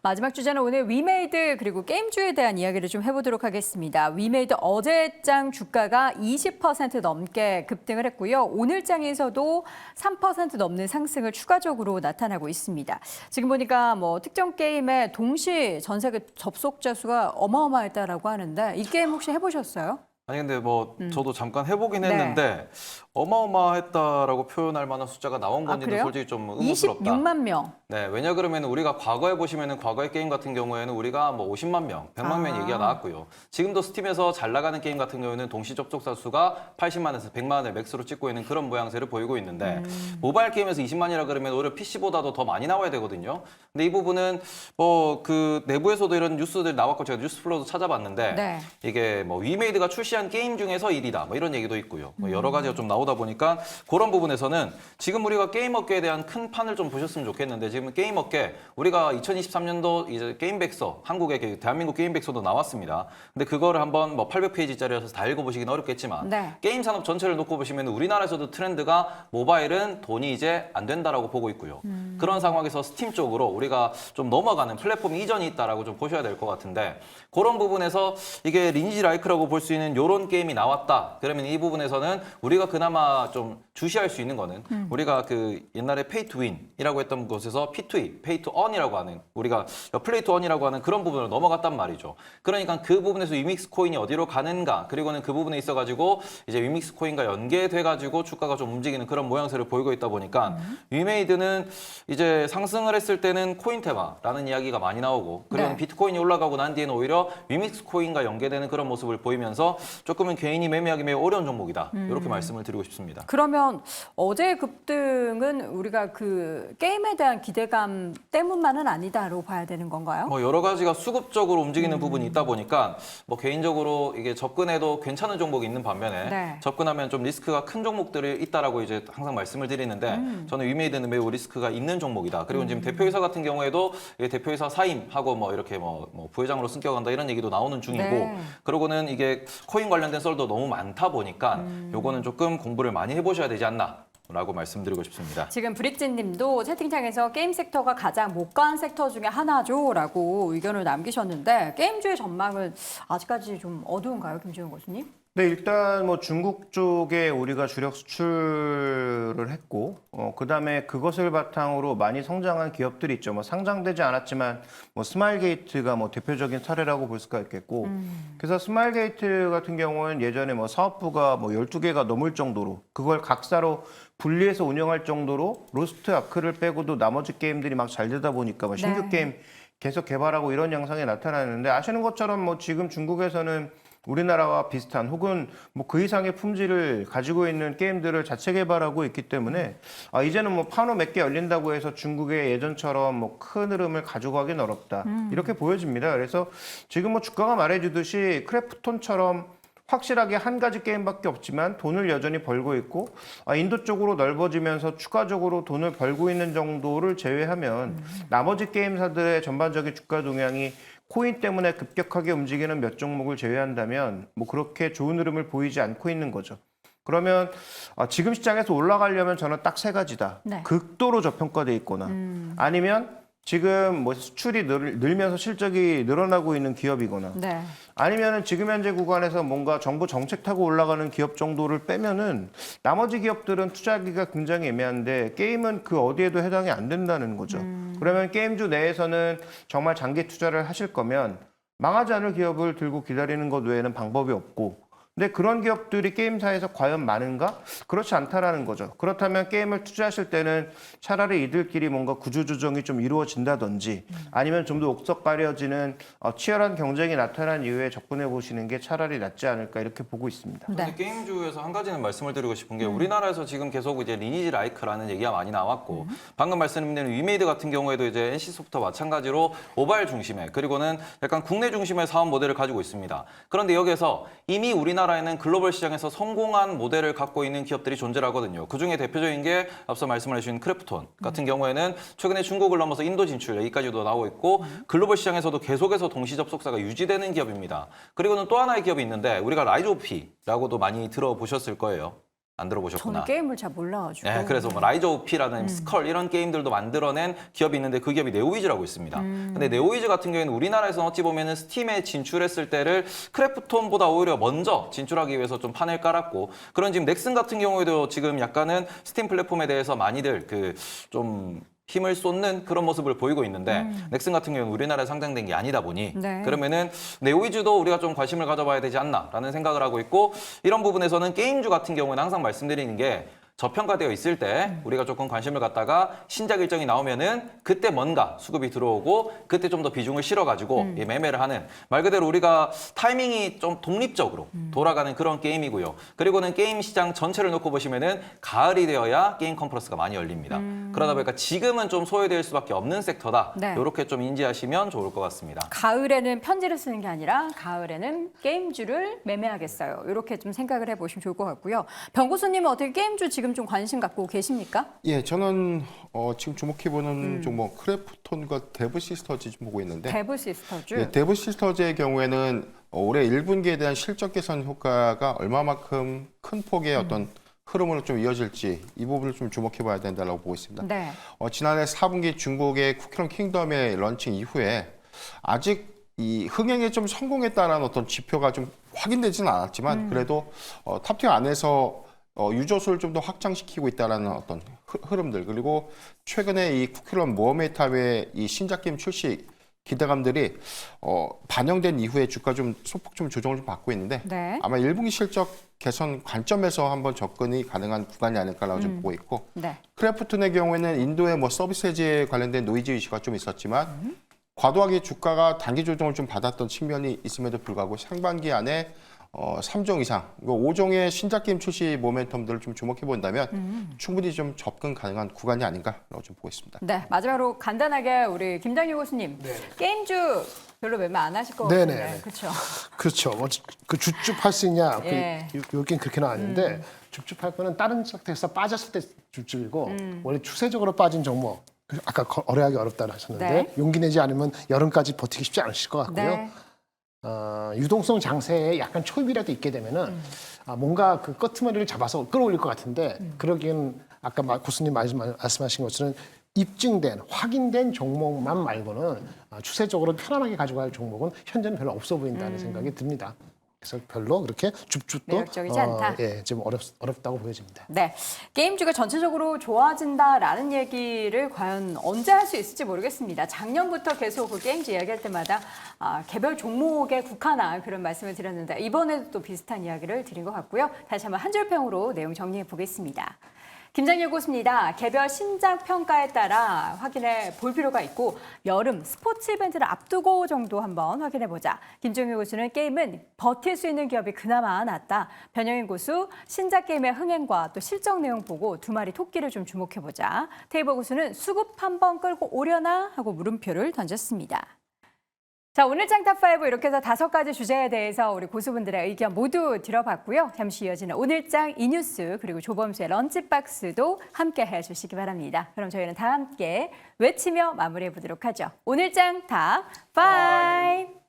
마지막 주제는 오늘 위메이드 그리고 게임주에 대한 이야기를 좀 해보도록 하겠습니다. 위메이드 어제장 주가가 20% 넘게 급등을 했고요. 오늘장에서도 3% 넘는 상승을 추가적으로 나타나고 있습니다. 지금 보니까 뭐 특정 게임의 동시 전 세계 접속자 수가 어마어마했다라고 하는데 이 게임 혹시 해보셨어요? 아니 근데 뭐 저도 잠깐 해보긴 네. 했는데 어마어마했다라고 표현할 만한 숫자가 나온 건지도 그래요? 솔직히 좀 의문스럽다. 26만 명. 네, 왜냐 그러면 우리가 과거에 보시면은 과거의 게임 같은 경우에는 우리가 뭐 50만 명, 100만 명 얘기가 나왔고요. 지금도 스팀에서 잘 나가는 게임 같은 경우에는 동시 접속자 수가 80만에서 100만을 맥스로 찍고 있는 그런 모양새를 보이고 있는데 모바일 게임에서 20만이라 그러면 오히려 PC보다도 더 많이 나와야 되거든요. 근데 이 부분은 뭐 그 내부에서도 이런 뉴스들 나왔고 제가 뉴스플로도 찾아봤는데 네. 이게 뭐 위메이드가 출시한 게임 중에서 1위다 뭐 이런 얘기도 있고요. 뭐 여러 가지가 좀 나오다 보니까 그런 부분에서는 지금 우리가 게임 업계에 대한 큰 판을 좀 보셨으면 좋겠는데 지금 게임 업계 우리가 2023년도 이제 게임백서 한국의 대한민국 게임백서도 나왔습니다. 근데 그거를 한번 뭐 800페이지짜리여서 다 읽어보시긴 어렵겠지만 네. 게임 산업 전체를 놓고 보시면 우리나라에서도 트렌드가 모바일은 돈이 이제 안 된다라고 보고 있고요. 그런 상황에서 스팀 쪽으로 우리가 좀 넘어가는 플랫폼 이전이 있다라고 좀 보셔야 될 것 같은데 그런 부분에서 이게 리니지 라이크라고 볼 수 있는 이런 게임이 나왔다. 그러면 이 부분에서는 우리가 그나마 좀 주시할 수 있는 거는 우리가 그 옛날에 페이 투 윈이라고 했던 곳에서 P2E, 페이 투 언이라고 하는 우리가 플레이 투 언이라고 하는 그런 부분으로 넘어갔단 말이죠. 그러니까 그 부분에서 위믹스 코인이 어디로 가는가 그리고는 그 부분에 있어가지고 이제 위믹스 코인과 연계돼가지고 주가가 좀 움직이는 그런 모양새를 보이고 있다 보니까 위메이드는 이제 상승을 했을 때는 코인 테마라는 이야기가 많이 나오고 그리고 네. 비트코인이 올라가고 난 뒤에는 오히려 위믹스 코인과 연계되는 그런 모습을 보이면서 조금은 개인이 매매하기 매우 어려운 종목이다. 이렇게 말씀을 드리고 싶습니다. 그러면 어제의 급등은 우리가 그 게임에 대한 기대감 때문만은 아니다로 봐야 되는 건가요? 뭐 여러 가지가 수급적으로 움직이는 부분이 있다 보니까 뭐 개인적으로 이게 접근해도 괜찮은 종목이 있는 반면에 네. 접근하면 좀 리스크가 큰 종목들이 있다라고 이제 항상 말씀을 드리는데 저는 위메이드는 매우 리스크가 있는 종목이다. 그리고 지금 대표이사 같은 경우에도 이게 대표이사 사임하고 뭐 이렇게 뭐 부회장으로 승격한다 이런 얘기도 나오는 중이고 네. 그러고는 이게 코인 관련된 썰도 너무 많다 보니까 요거는 조금 공부를 많이 해보셔야 되지 않나. 라고 말씀드리고 싶습니다. 지금 브릿진 님도 채팅창에서 게임 섹터가 가장 못 간 섹터 중에 하나죠 라고 의견을 남기셨는데 게임주의 전망은 아직까지 좀 어두운가요, 김지훈 교수님? 네, 일단 뭐 중국 쪽에 우리가 주력 수출을 했고, 그다음에 그것을 바탕으로 많이 성장한 기업들이 있죠. 뭐 상장되지 않았지만 뭐 스마일게이트가 뭐 대표적인 사례라고 볼 수가 있겠고, 그래서 스마일게이트 같은 경우는 예전에 뭐 사업부가 뭐 12개가 넘을 정도로 그걸 각사로 분리해서 운영할 정도로 로스트 아크를 빼고도 나머지 게임들이 막 잘 되다 보니까 뭐 신규 네. 게임 계속 개발하고 이런 양상이 나타나는데 아시는 것처럼 뭐 지금 중국에서는 우리나라와 비슷한 혹은 뭐 그 이상의 품질을 가지고 있는 게임들을 자체 개발하고 있기 때문에 이제는 뭐 판호 몇 개 열린다고 해서 중국의 예전처럼 뭐 큰 흐름을 가져가긴 어렵다 이렇게 보여집니다. 그래서 지금 뭐 주가가 말해주듯이 크래프톤처럼 확실하게 한 가지 게임밖에 없지만 돈을 여전히 벌고 있고 인도 쪽으로 넓어지면서 추가적으로 돈을 벌고 있는 정도를 제외하면 나머지 게임사들의 전반적인 주가 동향이 코인 때문에 급격하게 움직이는 몇 종목을 제외한다면 뭐 그렇게 좋은 흐름을 보이지 않고 있는 거죠. 그러면 지금 시장에서 올라가려면 저는 딱 세 가지다. 네. 극도로 저평가돼 있거나 아니면 지금 뭐 수출이 늘면서 실적이 늘어나고 있는 기업이거나 네. 아니면은 지금 현재 구간에서 뭔가 정부 정책 타고 올라가는 기업 정도를 빼면은 나머지 기업들은 투자하기가 굉장히 애매한데 게임은 그 어디에도 해당이 안 된다는 거죠. 그러면 게임주 내에서는 정말 장기 투자를 하실 거면 망하지 않을 기업을 들고 기다리는 것 외에는 방법이 없고 근데 그런 기업들이 게임사에서 과연 많은가? 그렇지 않다라는 거죠. 그렇다면 게임을 투자하실 때는 차라리 이들끼리 뭔가 구조조정이 좀 이루어진다든지 아니면 좀 더 옥석 가려지는 치열한 경쟁이 나타난 이후에 접근해 보시는 게 차라리 낫지 않을까 이렇게 보고 있습니다. 네. 근데 게임주에서 한 가지는 말씀을 드리고 싶은 게 우리나라에서 지금 계속 이제 리니지 라이크라는 얘기가 많이 나왔고 방금 말씀드린 위메이드 같은 경우에도 이제 NC소프트와 마찬가지로 모바일 중심의 그리고는 약간 국내 중심의 사업 모델을 가지고 있습니다. 그런데 여기서 이미 우리나라에는 글로벌 시장에서 성공한 모델을 갖고 있는 기업들이 존재하거든요. 그중에 대표적인 게 앞서 말씀을 해주신 크래프톤 같은 경우에는 최근에 중국을 넘어서 인도 진출 여기까지도 나오고 있고 글로벌 시장에서도 계속해서 동시 접속사가 유지되는 기업입니다. 그리고는 또 하나의 기업이 있는데 우리가 라이조피라고도 많이 들어보셨을 거예요. 안 들어보셨구나. 저는 게임을 잘 몰라가지고. 네, 그래서 뭐 라이즈 오브 P라는 스컬 이런 게임들도 만들어낸 기업이 있는데 그 기업이 네오위즈라고 있습니다. 근데 네오위즈 같은 경우에는 우리나라에서 어찌 보면은 스팀에 진출했을 때를 크래프톤보다 오히려 먼저 진출하기 위해서 좀 판을 깔았고 그런 지금 넥슨 같은 경우에도 지금 약간은 스팀 플랫폼에 대해서 많이들 그 좀 힘을 쏟는 그런 모습을 보이고 있는데 넥슨 같은 경우는 우리나라에 상장된 게 아니다 보니 네. 그러면은 네오위즈도 우리가 좀 관심을 가져봐야 되지 않나라는 생각을 하고 있고 이런 부분에서는 게임주 같은 경우는 항상 말씀드리는 게 저평가되어 있을 때 우리가 조금 관심을 갖다가 신작 일정이 나오면은 그때 뭔가 수급이 들어오고 그때 좀 더 비중을 실어가지고 이 매매를 하는 말 그대로 우리가 타이밍이 좀 독립적으로 돌아가는 그런 게임이고요. 그리고는 게임 시장 전체를 놓고 보시면은 가을이 되어야 게임 컨퍼런스가 많이 열립니다. 그러다 보니까 지금은 좀 소외될 수밖에 없는 섹터다. 네. 이렇게 좀 인지하시면 좋을 것 같습니다. 가을에는 편지를 쓰는 게 아니라 가을에는 게임주를 매매하겠어요. 이렇게 좀 생각을 해보시면 좋을 것 같고요. 병 교수님은 어떻게 게임주 지금 좀 관심 갖고 계십니까? 예, 저는 지금 주목해보는 종목 크래프톤과 데브 시스터즈 좀 보고 있는데 데브 시스터즈. 예, 데브 시스터즈의 경우에는 올해 1분기에 대한 실적 개선 효과가 얼마만큼 큰 폭의 어떤 흐름으로 좀 이어질지 이 부분을 좀 주목해봐야 된다고 보고 있습니다. 네. 지난해 4분기 중국의 쿠키런 킹덤의 런칭 이후에 아직 이 흥행에 좀 성공했다는 어떤 지표가 좀 확인되지는 않았지만 그래도 탑10 안에서 유저수를 좀 더 확장시키고 있다는 어떤 흐름들 그리고 최근에 이 쿠키런 모어메이탑의 이 신작 게임 출시 기대감들이 반영된 이후에 주가 좀 소폭 좀 조정을 좀 받고 있는데 네. 아마 1분기 실적 개선 관점에서 한번 접근이 가능한 구간이 아닐까라고 좀 보고 있고 네. 크래프톤의 경우에는 인도의 뭐 서비스 해지에 관련된 노이즈 이슈가 좀 있었지만 과도하게 주가가 단기 조정을 좀 받았던 측면이 있음에도 불구하고 상반기 안에 3종 이상, 5종의 신작 게임 출시 모멘텀들을 좀 주목해 본다면 충분히 좀 접근 가능한 구간이 아닌가라고 좀 보고 있습니다. 네, 마지막으로 간단하게 우리 김장희 교수님 게임주 별로 매매 안 하실 것 네네. 같은데, 그렇죠? 그렇죠. 그 줍줍할 수 있냐? 예. 여긴 그렇게 나왔는데 줍줍할 거는 다른 섹터에서 빠졌을 때 줍줍이고 원래 추세적으로 빠진 종목. 아까 거래하기 어렵다고 하셨는데 네. 용기 내지 않으면 여름까지 버티기 쉽지 않으실 것 같고요. 네. 유동성 장세에 약간 초입이라도 있게 되면은 뭔가 그 끄트머리를 잡아서 끌어올릴 것 같은데 그러기엔 아까 교수님 말씀하신 것처럼 입증된 확인된 종목만 말고는 추세적으로 편안하게 가져갈 종목은 현재는 별로 없어 보인다는 생각이 듭니다. 그래서 별로 그렇게 줍줍도 매력적이지 않다. 예, 좀 어렵다고 보여집니다. 네, 게임주가 전체적으로 좋아진다라는 얘기를 과연 언제 할 수 있을지 모르겠습니다. 작년부터 계속 그 게임주 이야기할 때마다 개별 종목에 국한한 그런 말씀을 드렸는데 이번에도 또 비슷한 이야기를 드린 것 같고요. 다시 한번 한 줄 평으로 내용 정리해 보겠습니다. 김장일 교수입니다. 개별 신작 평가에 따라 확인해 볼 필요가 있고 여름 스포츠 이벤트를 앞두고 정도 한번 확인해 보자. 김종일 교수는 게임은 버틸 수 있는 기업이 그나마 낫다. 변영인 교수 신작 게임의 흥행과 또 실적 내용 보고 두 마리 토끼를 좀 주목해 보자. 테이버 교수는 수급 한번 끌고 오려나 하고 물음표를 던졌습니다. 자, 오늘 짱탑5 이렇게 해서 5가지 주제에 대해서 우리 고수분들의 의견 모두 들어봤고요. 잠시 이어지는 오늘짱 이뉴스 그리고 조범수의 런치박스도 함께 해주시기 바랍니다. 그럼 저희는 다 함께 외치며 마무리해 보도록 하죠. 오늘짱 탑5!